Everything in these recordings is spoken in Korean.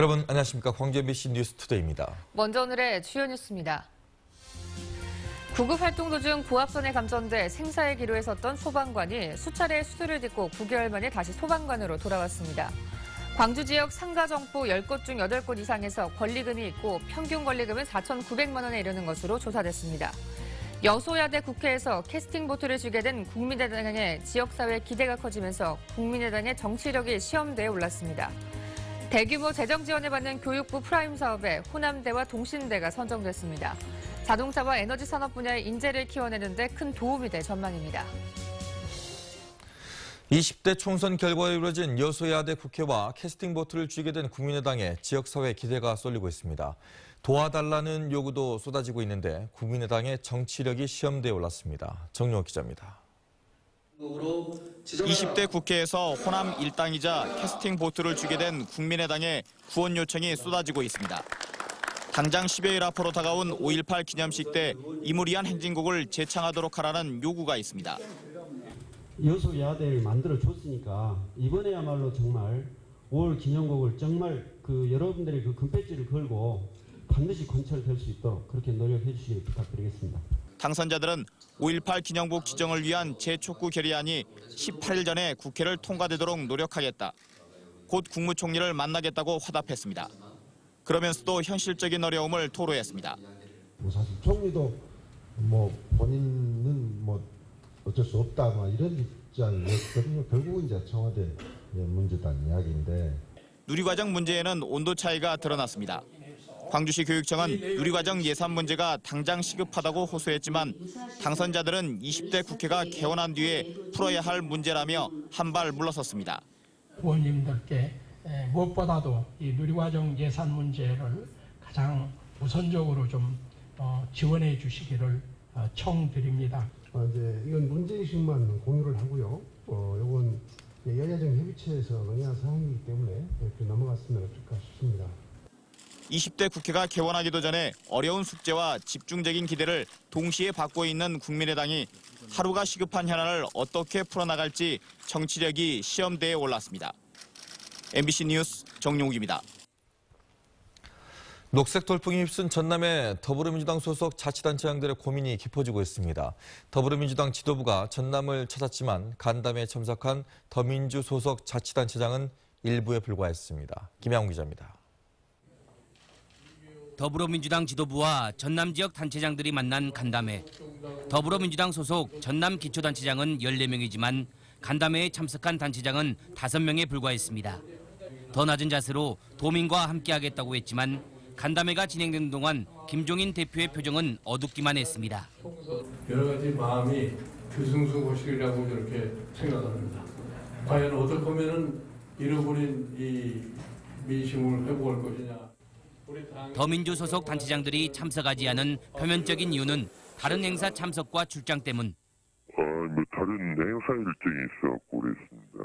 여러분 안녕하십니까. 광주 MBC 뉴스투데이입니다. 먼저 오늘의 주요 뉴스입니다. 구급 활동 도중 고압선에 감전돼 생사의 기로에 섰던 소방관이 수차례 수술을 딛고 9개월 만에 다시 소방관으로 돌아왔습니다. 광주 지역 상가점포 10곳 중 8곳 이상에서 권리금이 있고 평균 권리금은 4,900만 원에 이르는 것으로 조사됐습니다. 여소야대 국회에서 캐스팅 보트를 주게 된 국민의당의 지역사회 기대가 커지면서 국민의당의 정치력이 시험대에 올랐습니다. 대규모 재정 지원을 받는 교육부 프라임 사업에 호남대와 동신대가 선정됐습니다. 자동차와 에너지 산업 분야의 인재를 키워내는 데 큰 도움이 될 전망입니다. 20대 총선 결과에 이루어진 여소야대 국회와 캐스팅 보트를 쥐게 된 국민의당의 지역사회 기대가 쏠리고 있습니다. 도와달라는 요구도 쏟아지고 있는데 국민의당의 정치력이 시험대에 올랐습니다. 정용호 기자입니다. 20대 국회에서 호남 일당이자 캐스팅 보트를 주게 된 국민의당의 구원 요청이 쏟아지고 있습니다. 당장 10여일 앞으로 다가온 5.18 기념식 때 이무리한 행진곡을 재창하도록 하라는 요구가 있습니다. 여소야대를 만들어줬으니까 이번에야말로 정말 5월 기념곡을 정말 여러분들의 금배지를 걸고 반드시 관철될 수 있도록 그렇게 노력해 주시길 부탁드리겠습니다. 당선자들은 5.18 기념곡 지정을 위한 재촉구 결의안이 18일 전에 국회를 통과되도록 노력하겠다. 곧 국무총리를 만나겠다고 화답했습니다. 그러면서도 현실적인 어려움을 토로했습니다. 사실 총리도 본인은 어쩔 수 없다 이런 입장이었거든요. 결국은 이제 청와대 문제다는 이야기인데. 누리과정 문제에는 온도 차이가 드러났습니다. 광주시 교육청은 누리과정 예산 문제가 당장 시급하다고 호소했지만 당선자들은 20대 국회가 개원한 뒤에 풀어야 할 문제라며 한 발 물러섰습니다. 의원님들께 무엇보다도 이 누리과정 예산 문제를 가장 우선적으로 좀 지원해 주시기를 청드립니다. 이건 문제의식만 공유를 하고요. 이건 여야정 협의체에서 논의한 사항이기 때문에 이렇게 넘어갔으면 어떨까 싶습니다. 20대 국회가 개원하기도 전에 어려운 숙제와 집중적인 기대를 동시에 받고 있는 국민의당이 하루가 시급한 현안을 어떻게 풀어나갈지 정치력이 시험대에 올랐습니다. MBC 뉴스 정용욱입니다. 녹색 돌풍이 휩쓴 전남의 더불어민주당 소속 자치단체장들의 고민이 깊어지고 있습니다. 더불어민주당 지도부가 전남을 찾았지만 간담회에 참석한 더민주 소속 자치단체장은 일부에 불과했습니다. 김양훈 기자입니다. 더불어민주당 지도부와 전남 지역 단체장들이 만난 간담회. 더불어민주당 소속 전남 기초단체장은 14명이지만 간담회에 참석한 단체장은 5명에 불과했습니다. 더 낮은 자세로 도민과 함께하겠다고 했지만 간담회가 진행되는 동안 김종인 대표의 표정은 어둡기만 했습니다. 여러 가지 마음이 뒤숭숭거리라고 이렇게 생각합니다. 과연 어떻게 하면 잃어버린 이 민심을 회복할 것이냐. 더민주 소속 단체장들이 참석하지 않은 표면적인 이유는 다른 행사 참석과 출장 때문. 다른 행사 일정이 있어갖고 그랬습니다.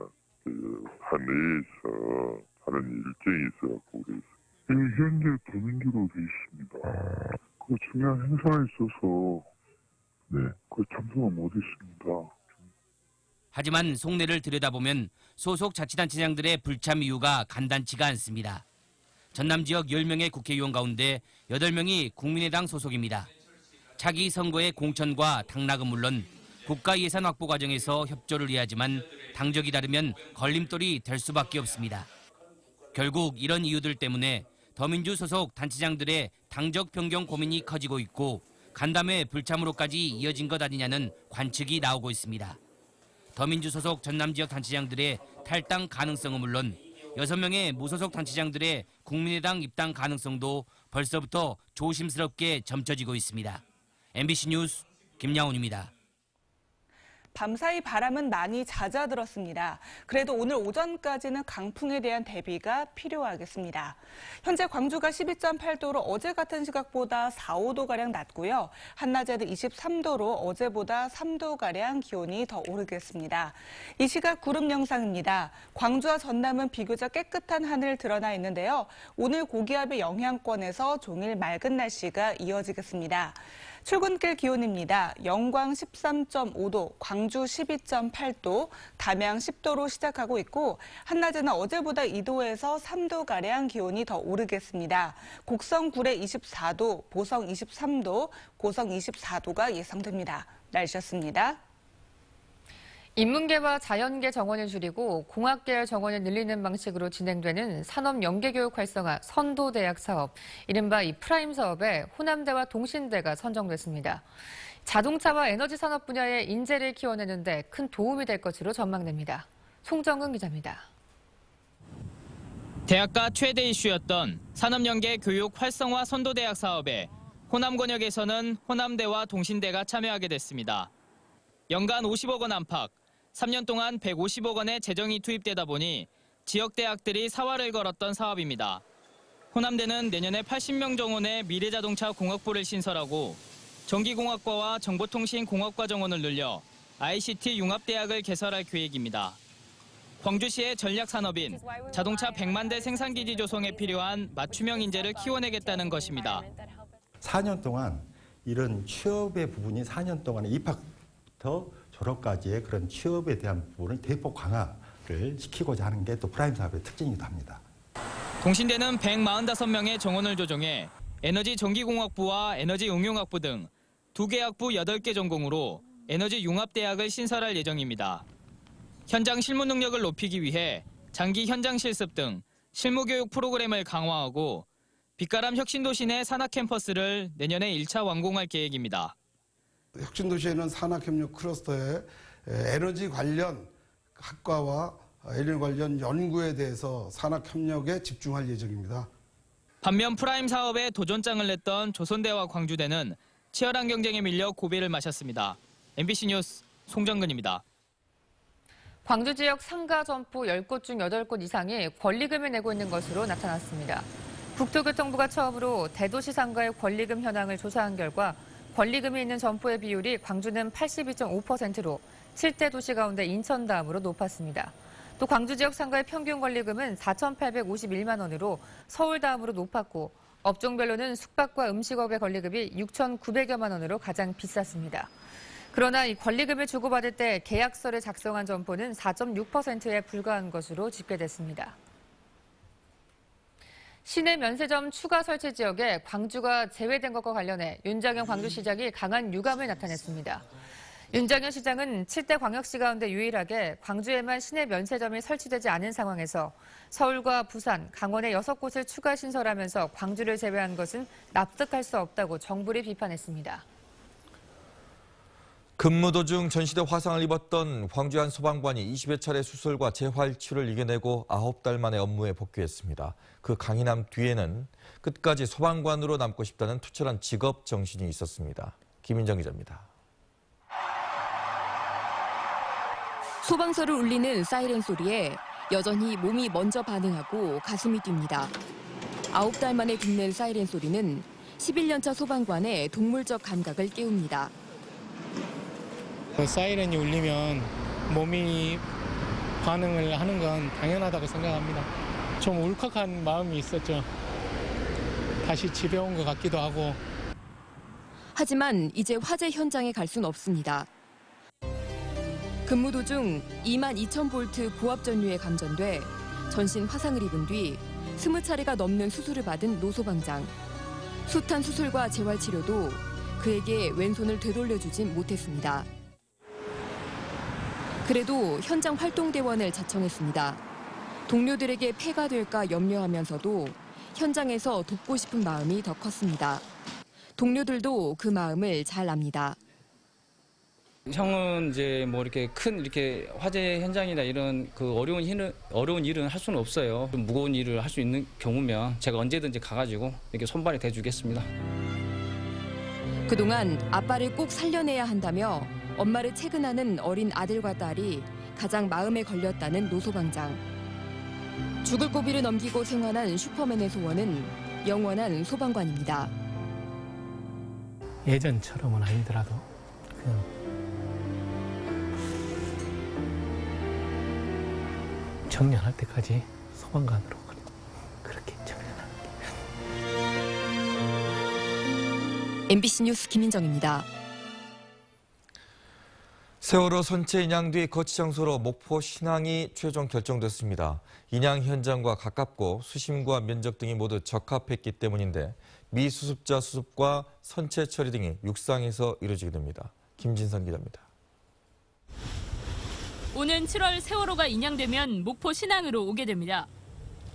한해에서 다른 일정이 있어갖고 그랬습니다. 현재 더민주로 돼 있습니다. 그 중요한 행사가 있어서 그 참석을 못했습니다. 하지만 속내를 들여다보면 소속 자치단체장들의 불참 이유가 간단치가 않습니다. 전남 지역 10명의 국회의원 가운데 8명이 국민의당 소속입니다. 차기 선거의 공천과 당락은 물론 국가 예산 확보 과정에서 협조를 해야지만 당적이 다르면 걸림돌이 될 수밖에 없습니다. 결국 이런 이유들 때문에 더민주 소속 단체장들의 당적 변경 고민이 커지고 있고 간담회 불참으로까지 이어진 것 아니냐는 관측이 나오고 있습니다. 더민주 소속 전남 지역 단체장들의 탈당 가능성은 물론 6명의 무소속 단체장들의 국민의당 입당 가능성도 벌써부터 조심스럽게 점쳐지고 있습니다. MBC 뉴스 김양훈입니다. 밤사이 바람은 많이 잦아들었습니다. 그래도 오늘 오전까지는 강풍에 대한 대비가 필요하겠습니다. 현재 광주가 12.8도로 어제 같은 시각보다 4, 5도가량 낮고요. 한낮에는 23도로 어제보다 3도가량 기온이 더 오르겠습니다. 이 시각 구름 영상입니다. 광주와 전남은 비교적 깨끗한 하늘 드러나 있는데요. 오늘 고기압의 영향권에서 종일 맑은 날씨가 이어지겠습니다. 출근길 기온입니다. 영광 13.5도, 광주 12.8도, 담양 10도로 시작하고 있고 한낮에는 어제보다 2도에서 3도가량 기온이 더 오르겠습니다. 곡성 구례 24도, 보성 23도, 고성 24도가 예상됩니다. 날씨였습니다. 인문계와 자연계 정원을 줄이고 공학계열 정원을 늘리는 방식으로 진행되는 산업연계교육 활성화 선도대학 사업, 이른바 이 프라임 사업에 호남대와 동신대가 선정됐습니다. 자동차와 에너지 산업 분야의 인재를 키워내는 데 큰 도움이 될 것으로 전망됩니다. 송정은 기자입니다. 대학가 최대 이슈였던 산업연계 교육 활성화 선도대학 사업에 호남 권역에서는 호남대와 동신대가 참여하게 됐습니다. 연간 50억 원 안팎, 3년 동안 150억 원의 재정이 투입되다 보니 지역 대학들이 사활을 걸었던 사업입니다. 호남대는 내년에 80명 정원의 미래자동차 공학부를 신설하고 전기공학과와 정보통신공학과 정원을 늘려 ICT 융합대학을 개설할 계획입니다. 광주시의 전략산업인 자동차 100만 대 생산기지 조성에 필요한 맞춤형 인재를 키워내겠다는 것입니다. 4년 동안 이런 취업의 부분이 4년 동안의 입학부터 졸업까지의 그런 취업에 대한 부분을 대폭 강화를 시키고자 하는 게 또 프라임 사업의 특징이기도 합니다. 동신대는 145명의 정원을 조정해 에너지 전기공학부와 에너지 응용학부 등 2개 학부 8개 전공으로 에너지 융합대학을 신설할 예정입니다. 현장 실무 능력을 높이기 위해 장기 현장 실습 등 실무교육 프로그램을 강화하고 빛가람 혁신도시 내 산학캠퍼스를 내년에 1차 완공할 계획입니다. 혁신도시에는 산학협력 클러스터에 에너지 관련 학과와 에너지 관련 연구에 대해서 산학협력에 집중할 예정입니다. 반면 프라임 사업에 도전장을 냈던 조선대와 광주대는 치열한 경쟁에 밀려 고비를 마셨습니다. MBC 뉴스 송정근입니다. 광주 지역 상가 점포 10곳 중 8곳 이상이 권리금을 내고 있는 것으로 나타났습니다. 국토교통부가 처음으로 대도시 상가의 권리금 현황을 조사한 결과 권리금이 있는 점포의 비율이 광주는 82.5%로 7대 도시 가운데 인천 다음으로 높았습니다. 또 광주 지역 상가의 평균 권리금은 4,851만 원으로 서울 다음으로 높았고 업종별로는 숙박과 음식업의 권리금이 6,900여만 원으로 가장 비쌌습니다. 그러나 이 권리금을 주고받을 때 계약서를 작성한 점포는 4.6%에 불과한 것으로 집계됐습니다. 시내 면세점 추가 설치 지역에 광주가 제외된 것과 관련해 윤장현 광주시장이 강한 유감을 나타냈습니다. 윤장현 시장은 7대 광역시 가운데 유일하게 광주에만 시내 면세점이 설치되지 않은 상황에서 서울과 부산, 강원의 6곳을 추가 신설하면서 광주를 제외한 것은 납득할 수 없다고 정부를 비판했습니다. 근무 도중 전시대 화상을 입었던 광주 한 소방관이 20여 차례 수술과 재활치료를 이겨내고 9달 만에 업무에 복귀했습니다. 그 강인함 뒤에는 끝까지 소방관으로 남고 싶다는 투철한 직업 정신이 있었습니다. 김인정 기자입니다. 소방서를 울리는 사이렌 소리에 여전히 몸이 먼저 반응하고 가슴이 뜁니다. 9달 만에 듣는 사이렌 소리는 11년차 소방관의 동물적 감각을 깨웁니다. 사이렌이 울리면 몸이 반응을 하는 건 당연하다고 생각합니다. 좀 울컥한 마음이 있었죠. 다시 집에 온 것 같기도 하고. 하지만 이제 화재 현장에 갈 순 없습니다. 근무 도중 22,000볼트 고압 전류에 감전돼 전신 화상을 입은 뒤 20차례가 넘는 수술을 받은 노 소방장. 숱한 수술과 재활치료도 그에게 왼손을 되돌려주진 못했습니다. 그래도 현장 활동대원을 자청했습니다. 동료들에게 폐가 될까 염려하면서도 현장에서 돕고 싶은 마음이 더 컸습니다. 동료들도 그 마음을 잘 압니다. 형은 이제 뭐 이렇게 큰 이렇게 화재 현장이나 이런 그 어려운 일은 할 수는 없어요. 좀 무거운 일을 할 수 있는 경우면 제가 언제든지 가가지고 이렇게 손발이 대주겠습니다. 그동안 아빠를 꼭 살려내야 한다며 엄마를 채근하는 어린 아들과 딸이 가장 마음에 걸렸다는 노 소방장. 죽을 고비를 넘기고 생활한 슈퍼맨의 소원은 영원한 소방관입니다. 예전처럼은 아니더라도 그냥 정년할 때까지 소방관으로 그렇게 정년하는 게. MBC 뉴스 김민정입니다. 세월호 선체 인양 뒤 거치 장소로 목포 신항이 최종 결정됐습니다. 인양 현장과 가깝고 수심과 면적 등이 모두 적합했기 때문인데 미수습자 수습과 선체 처리 등이 육상에서 이루어지게 됩니다. 김진선 기자입니다. 오는 7월 세월호가 인양되면 목포 신항으로 오게 됩니다.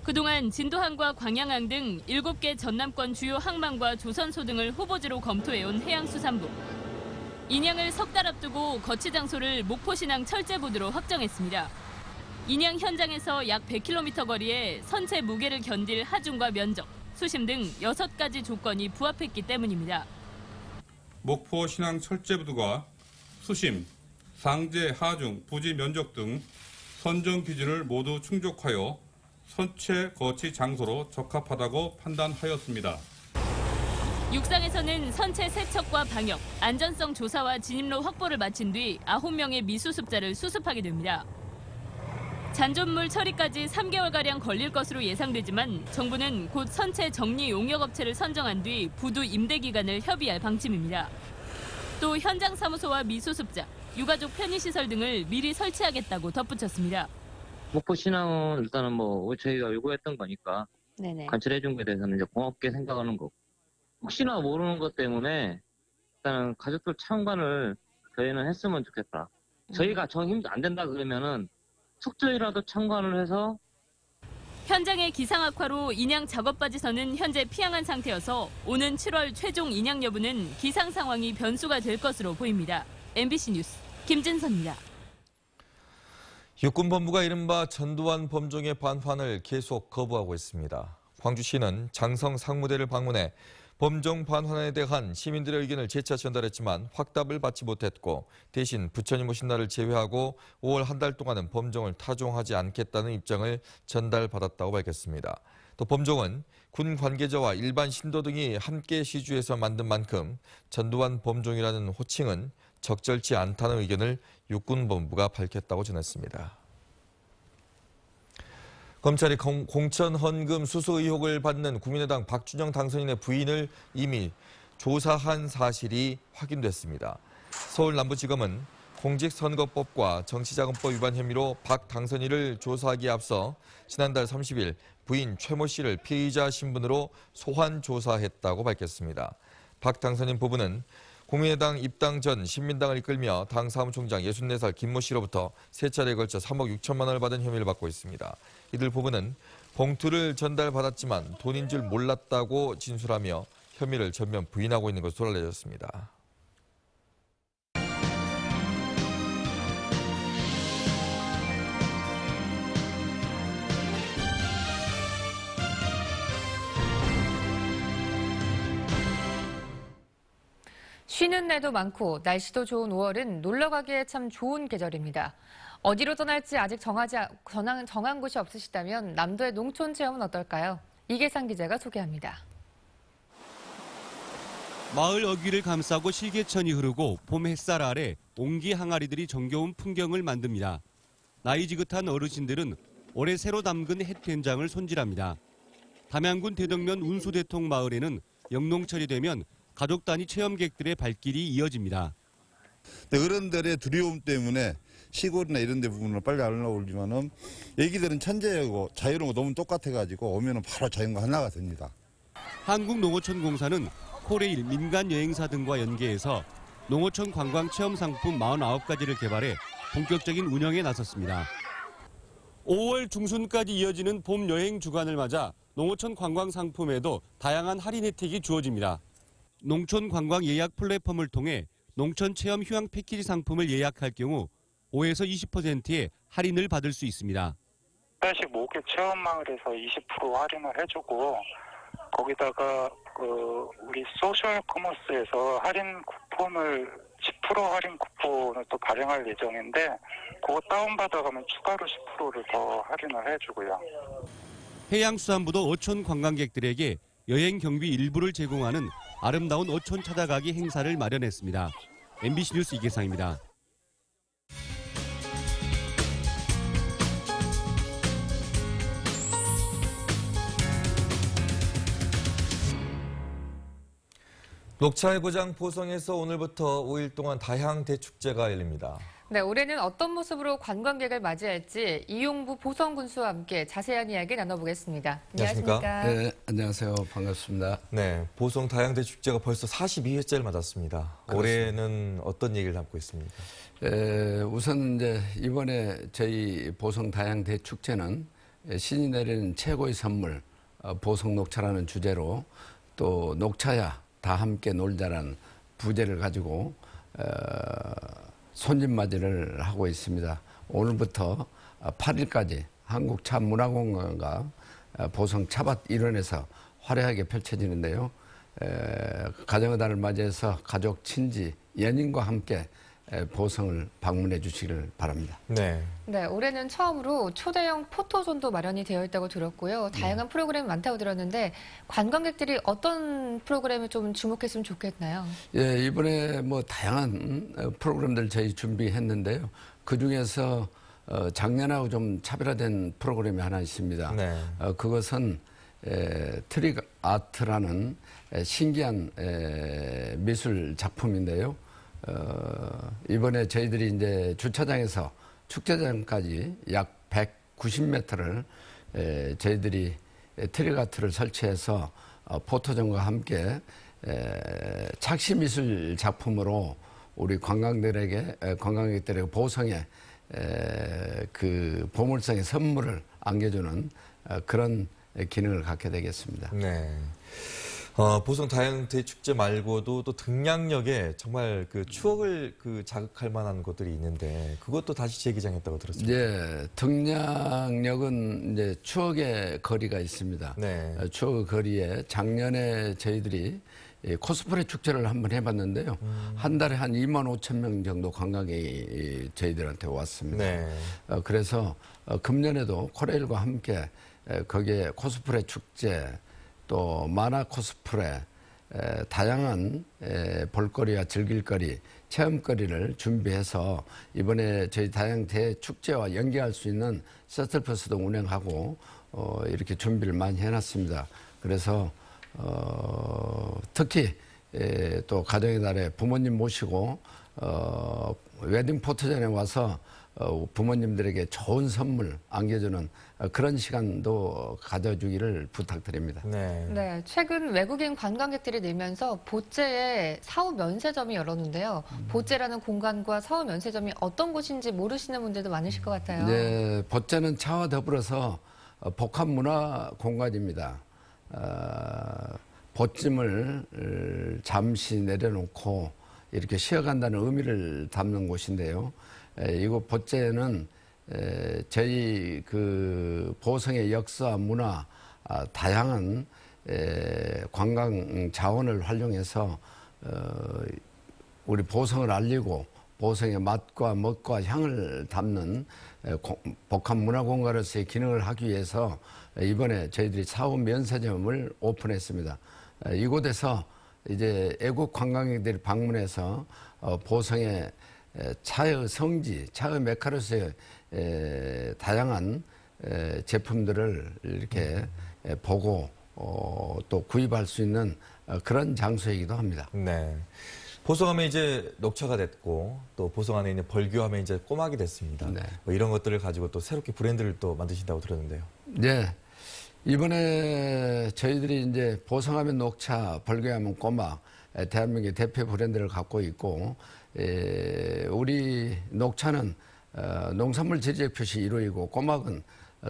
그동안 진도항과 광양항 등 7개 전남권 주요 항만과 조선소 등을 후보지로 검토해온 해양수산부. 인양을 석 달 앞두고 거치 장소를 목포 신항 철제부두로 확정했습니다. 인양 현장에서 약 100km 거리에 선체 무게를 견딜 하중과 면적, 수심 등 6가지 조건이 부합했기 때문입니다. 목포 신항 철제부두가 수심, 상제, 하중, 부지 면적 등 선정 기준을 모두 충족하여 선체 거치 장소로 적합하다고 판단하였습니다. 육상에서는 선체 세척과 방역, 안전성 조사와 진입로 확보를 마친 뒤 9명의 미수습자를 수습하게 됩니다. 잔존물 처리까지 3개월가량 걸릴 것으로 예상되지만 정부는 곧 선체 정리 용역업체를 선정한 뒤 부두 임대 기간을 협의할 방침입니다. 또 현장 사무소와 미수습자, 유가족 편의시설 등을 미리 설치하겠다고 덧붙였습니다. 목포 신항은 일단은 저희가 요구했던 거니까 관찰해준 거에 대해서는 이제 고맙게 생각하는 거고, 혹시나 모르는 것 때문에 일단은 가족들 참관을 저희는 했으면 좋겠다. 저희가 힘도 안 된다 그러면은 속절이라도 참관을 해서. 현장의 기상 악화로 인양 작업바지선은 현재 피항한 상태여서 오는 7월 최종 인양 여부는 기상 상황이 변수가 될 것으로 보입니다. MBC 뉴스 김진선입니다. 육군본부가 이른바 전두환 범종의 반환을 계속 거부하고 있습니다. 광주시는 장성 상무대를 방문해 범종 반환에 대한 시민들의 의견을 재차 전달했지만 확답을 받지 못했고 대신 부처님 오신 날을 제외하고 5월 한 달 동안은 범종을 타종하지 않겠다는 입장을 전달받았다고 밝혔습니다. 또 범종은 군 관계자와 일반 신도 등이 함께 시주해서 만든 만큼 전두환 범종이라는 호칭은 적절치 않다는 의견을 육군본부가 밝혔다고 전했습니다. 검찰이 공천 헌금 수수 의혹을 받는 국민의당 박준영 당선인의 부인을 이미 조사한 사실이 확인됐습니다. 서울남부지검은 공직선거법과 정치자금법 위반 혐의로 박 당선인을 조사하기에 앞서 지난달 30일 부인 최모 씨를 피의자 신분으로 소환 조사했다고 밝혔습니다. 박 당선인 부부는 국민의당 입당 전 신민당을 이끌며 당 사무총장 64살 김모 씨로부터 3차례에 걸쳐 3억 6천만 원을 받은 혐의를 받고 있습니다. 이들 부부는 봉투를 전달받았지만 돈인 줄 몰랐다고 진술하며 혐의를 전면 부인하고 있는 것으로 알려졌습니다. 쉬는 날도 많고 날씨도 좋은 5월은 놀러 가기에 참 좋은 계절입니다. 어디로 떠날지 아직 정한 곳이 없으시다면 남도의 농촌 체험은 어떨까요? 이계상 기자가 소개합니다. 마을 어귀를 감싸고 실개천이 흐르고 봄 햇살 아래 옹기 항아리들이 정겨운 풍경을 만듭니다. 나이 지긋한 어르신들은 올해 새로 담근 햇된장을 손질합니다. 담양군 대덕면 운수대통 마을에는 영농철이 되면 가족 단위 체험객들의 발길이 이어집니다. 어른들의 두려움 때문에 시골이나 이런 데 부분을 빨리 안 올리면은 애기들은 천재고 자유로운 거 너무 똑같아가지고 오면은 바로 자연과 하나가 됩니다. 한국농어촌공사는 코레일 민간 여행사 등과 연계해서 농어촌 관광 체험 상품 49가지를 개발해 본격적인 운영에 나섰습니다. 5월 중순까지 이어지는 봄 여행 주간을 맞아 농어촌 관광 상품에도 다양한 할인 혜택이 주어집니다. 농촌 관광 예약 플랫폼을 통해 농촌 체험 휴양 패키지 상품을 예약할 경우 5에서 20%의 할인을 받을 수 있습니다. 일단식 목욕 체험마을에서 20% 할인을 해주고 거기다가 우리 소셜 커머스에서 할인 쿠폰을 10% 할인 쿠폰을 또 발행할 예정인데 그거 다운받아가면 추가로 10%를 더 할인을 해주고요. 해양수산부도 어촌 관광객들에게 여행 경비 일부를 제공하는 아름다운 어촌 찾아가기 행사를 마련했습니다. MBC 뉴스 이계상입니다. 녹차의 고장 보성에서 오늘부터 5일 동안 다향 대축제가 열립니다. 네, 올해는 어떤 모습으로 관광객을 맞이할지 이용부 보성군수와 함께 자세한 이야기 나눠보겠습니다. 안녕하십니까? 네, 안녕하세요. 반갑습니다. 네, 보성 다향 대축제가 벌써 42회째를 맞았습니다. 그렇습니다. 올해는 어떤 얘기를 담고 있습니까? 우선 이제 이번에 저희 보성 다향 대축제는 신이 내리는 최고의 선물 보성 녹차라는 주제로 또 녹차야 다 함께 놀자라는 부제를 가지고 손님맞이를 하고 있습니다. 오늘부터 8일까지 한국차문화공원과 보성 차밭 일원에서 화려하게 펼쳐지는데요. 가정의 달을 맞이해서 가족, 친지, 연인과 함께 보성을 방문해 주시기를 바랍니다. 네, 올해는 처음으로 초대형 포토존도 마련이 되어 있다고 들었고요. 다양한 프로그램이 많다고 들었는데 관광객들이 어떤 프로그램에 좀 주목했으면 좋겠나요? 예, 이번에 뭐 다양한 프로그램들 저희 준비했는데요. 그 중에서 작년하고 좀 차별화된 프로그램이 하나 있습니다. 네. 그것은 트릭 아트라는 신기한 미술 작품인데요. 이번에 저희들이 이제 주차장에서 축제장까지 약 190m를 저희들이 트릭 아트를 설치해서 포토존과 함께 착시 미술 작품으로 우리 관광객들에게 보성에 그 보물상의 선물을 안겨주는 그런 기능을 갖게 되겠습니다. 네. 보성 다향 대축제 말고도 또 등량역에 정말 그 추억을 자극할 만한 것들이 있는데 그것도 다시 재기장했다고 들었습니다. 네, 등량역은 이제 추억의 거리가 있습니다. 네. 추억의 거리에 작년에 저희들이 코스프레 축제를 한번 해봤는데요. 한 달에 한 2만 5천 명 정도 관광객이 저희들한테 왔습니다. 네. 그래서 금년에도 코레일과 함께 거기에 코스프레 축제 또 만화 코스프레, 다양한 볼거리와 즐길거리, 체험거리를 준비해서 이번에 저희 다양 대축제와 연계할 수 있는 셔틀버스도 운행하고 이렇게 준비를 많이 해놨습니다. 그래서 특히 또 가정의 달에 부모님 모시고 웨딩 포토존에 와서 부모님들에게 좋은 선물 안겨주는 그런 시간도 가져주기를 부탁드립니다. 네, 최근 외국인 관광객들이 늘면서 보째에 사후 면세점이 열었는데요. 보째라는 공간과 사후 면세점이 어떤 곳인지 모르시는 분들도 많으실 것 같아요. 네, 보째는 차와 더불어서 복합 문화 공간입니다. 보찜을 잠시 내려놓고 이렇게 쉬어간다는 의미를 담는 곳인데요. 이곳 보째는 저희 그 보성의 역사, 문화, 다양한 관광 자원을 활용해서 우리 보성을 알리고 보성의 맛과 멋과 향을 담는 복합 문화 공간으로서의 기능을 하기 위해서 이번에 저희들이 사후 면세점을 오픈했습니다. 이곳에서 이제 애국 관광객들이 방문해서 보성의 차의 성지, 차의 메카로서의 다양한 제품들을 이렇게 보고 또 구입할 수 있는 그런 장소이기도 합니다. 네. 보성하면 이제 녹차가 됐고 또 보성 안에 있는 벌교하면 이제 꼬막이 됐습니다. 네. 뭐 이런 것들을 가지고 또 새롭게 브랜드를 또 만드신다고 들었는데요. 네. 이번에 저희들이 이제 보성하면 녹차, 벌교하면 꼬막, 대한민국의 대표 브랜드를 갖고 있고 우리 녹차는 농산물 지리적 표시 1호이고 꼬막은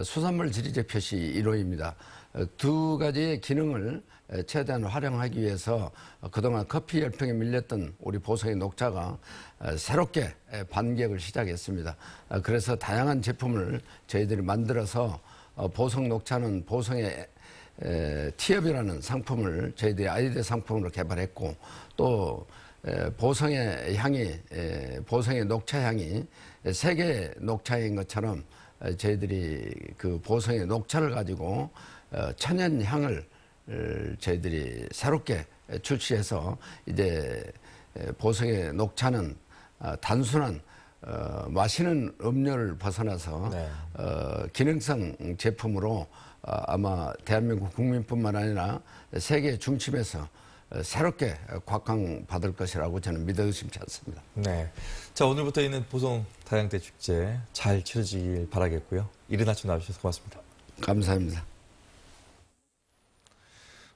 수산물 지리적 표시 1호입니다. 두 가지의 기능을 최대한 활용하기 위해서 그동안 커피 열풍에 밀렸던 우리 보성의 녹차가 새롭게 반격을 시작했습니다. 그래서 다양한 제품을 저희들이 만들어서 보성 녹차는 보성의 티업이라는 상품을 저희들이 아이디어 상품으로 개발했고 또 보성의 향이, 보성의 녹차 향이 세계 녹차인 것처럼 저희들이 그 보성의 녹차를 가지고 천연 향을 저희들이 새롭게 출시해서 이제 보성의 녹차는 단순한 마시는 음료를 벗어나서 기능성 제품으로 아마 대한민국 국민뿐만 아니라 세계 중심에서 새롭게 곽강받을 것이라고 저는 믿어 의심치 않습니다. 네. 자, 오늘부터 있는 보성 다양대 축제 잘 치러지길 바라겠고요. 이른 아침 나와주셔서 고맙습니다. 감사합니다.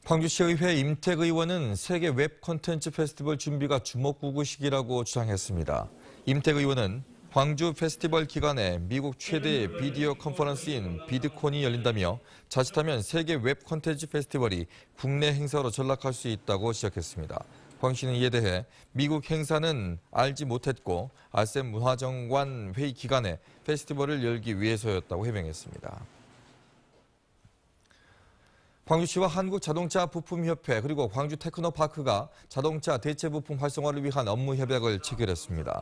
광주시의회 임택 의원은 세계 웹 콘텐츠 페스티벌 준비가 주목구구 시기라고 주장했습니다. 임택 의원은 광주 페스티벌 기간에 미국 최대 비디오 컨퍼런스인 비드콘이 열린다며 자칫하면 세계 웹 콘텐츠 페스티벌이 국내 행사로 전락할 수 있다고 지적했습니다. 광주시는 이에 대해 미국 행사는 알지 못했고 아셈 문화정관 회의 기간에 페스티벌을 열기 위해서였다고 해명했습니다. 광주시와 한국자동차부품협회 그리고 광주테크노파크가 자동차 대체 부품 활성화를 위한 업무 협약을 체결했습니다.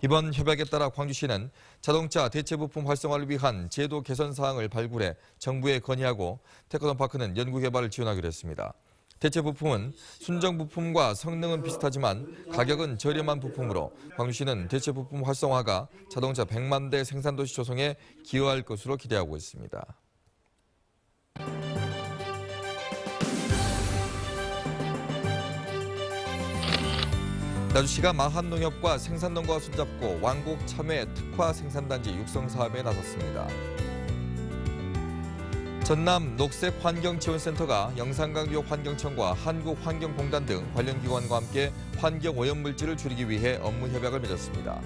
이번 협약에 따라 광주시는 자동차 대체 부품 활성화를 위한 제도 개선 사항을 발굴해 정부에 건의하고 테크노파크는 연구 개발을 지원하기로 했습니다. 대체 부품은 순정 부품과 성능은 비슷하지만 가격은 저렴한 부품으로 광주시는 대체 부품 활성화가 자동차 100만 대 생산도시 조성에 기여할 것으로 기대하고 있습니다. 나주시가 마한농협과 생산농가와 손잡고 왕곡 참외 특화 생산단지 육성 사업에 나섰습니다. 전남 녹색환경지원센터가 영산강 유역환경청과 한국환경공단 등 관련 기관과 함께 환경오염물질을 줄이기 위해 업무 협약을 맺었습니다.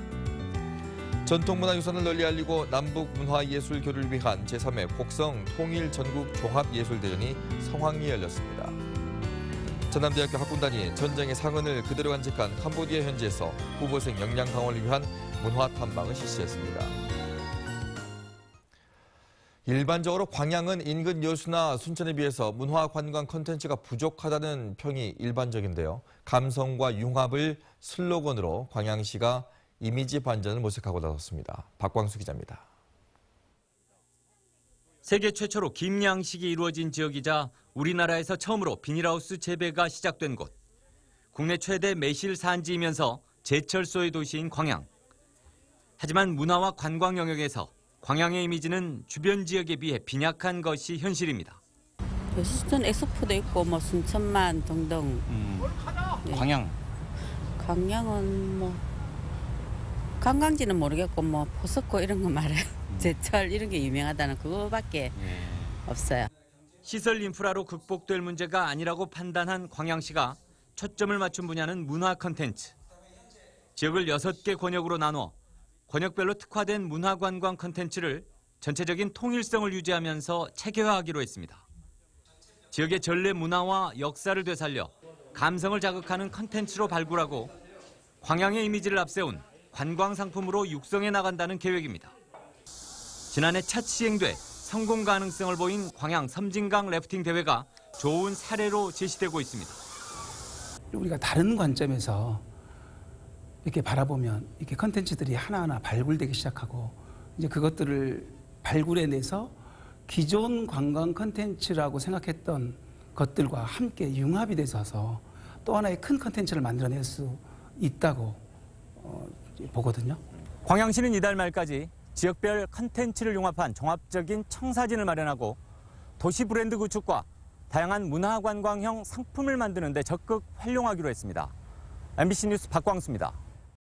전통문화유산을 널리 알리고 남북문화예술 교류를 위한 제3회 곡성 통일전국종합예술대전이 성황리에 열렸습니다. 전남대학교 학군단이 전쟁의 상흔을 그대로 간직한 캄보디아 현지에서 후보생 역량 강화를 위한 문화 탐방을 실시했습니다. 일반적으로 광양은 인근 여수나 순천에 비해서 문화 관광 콘텐츠가 부족하다는 평이 일반적인데요. 감성과 융합을 슬로건으로 광양시가 이미지 반전을 모색하고 나섰습니다. 박광수 기자입니다. 세계 최초로 김양식이 이루어진 지역이자 우리나라에서 처음으로 비닐하우스 재배가 시작된 곳. 국내 최대 매실 산지이면서 제철소의 도시인 광양. 하지만 문화와 관광 영역에서 광양의 이미지는 주변 지역에 비해 빈약한 것이 현실입니다. 수천 엑스포도 있고 뭐 순천만 등등. 네. 광양은 뭐 관광지는 모르겠고 뭐 포스코 이런 거 말해요. 제철 이런 게 유명하다는 그거밖에 없어요. 시설 인프라로 극복될 문제가 아니라고 판단한 광양시가 초점을 맞춘 분야는 문화 콘텐츠. 지역을 6개 권역으로 나눠 권역별로 특화된 문화관광 콘텐츠를 전체적인 통일성을 유지하면서 체계화하기로 했습니다. 지역의 전래 문화와 역사를 되살려 감성을 자극하는 콘텐츠로 발굴하고 광양의 이미지를 앞세운 관광 상품으로 육성해 나간다는 계획입니다. 지난해 첫 시행돼 성공 가능성을 보인 광양 섬진강 래프팅 대회가 좋은 사례로 제시되고 있습니다. 우리가 다른 관점에서 이렇게 바라보면 이렇게 컨텐츠들이 하나하나 발굴되기 시작하고 이제 그것들을 발굴해내서 기존 관광 컨텐츠라고 생각했던 것들과 함께 융합이 돼서 또 하나의 큰 컨텐츠를 만들어낼 수 있다고 보거든요. 광양시는 이달 말까지 지역별 컨텐츠를 융합한 종합적인 청사진을 마련하고 도시 브랜드 구축과 다양한 문화관광형 상품을 만드는 데 적극 활용하기로 했습니다. MBC 뉴스 박광수입니다.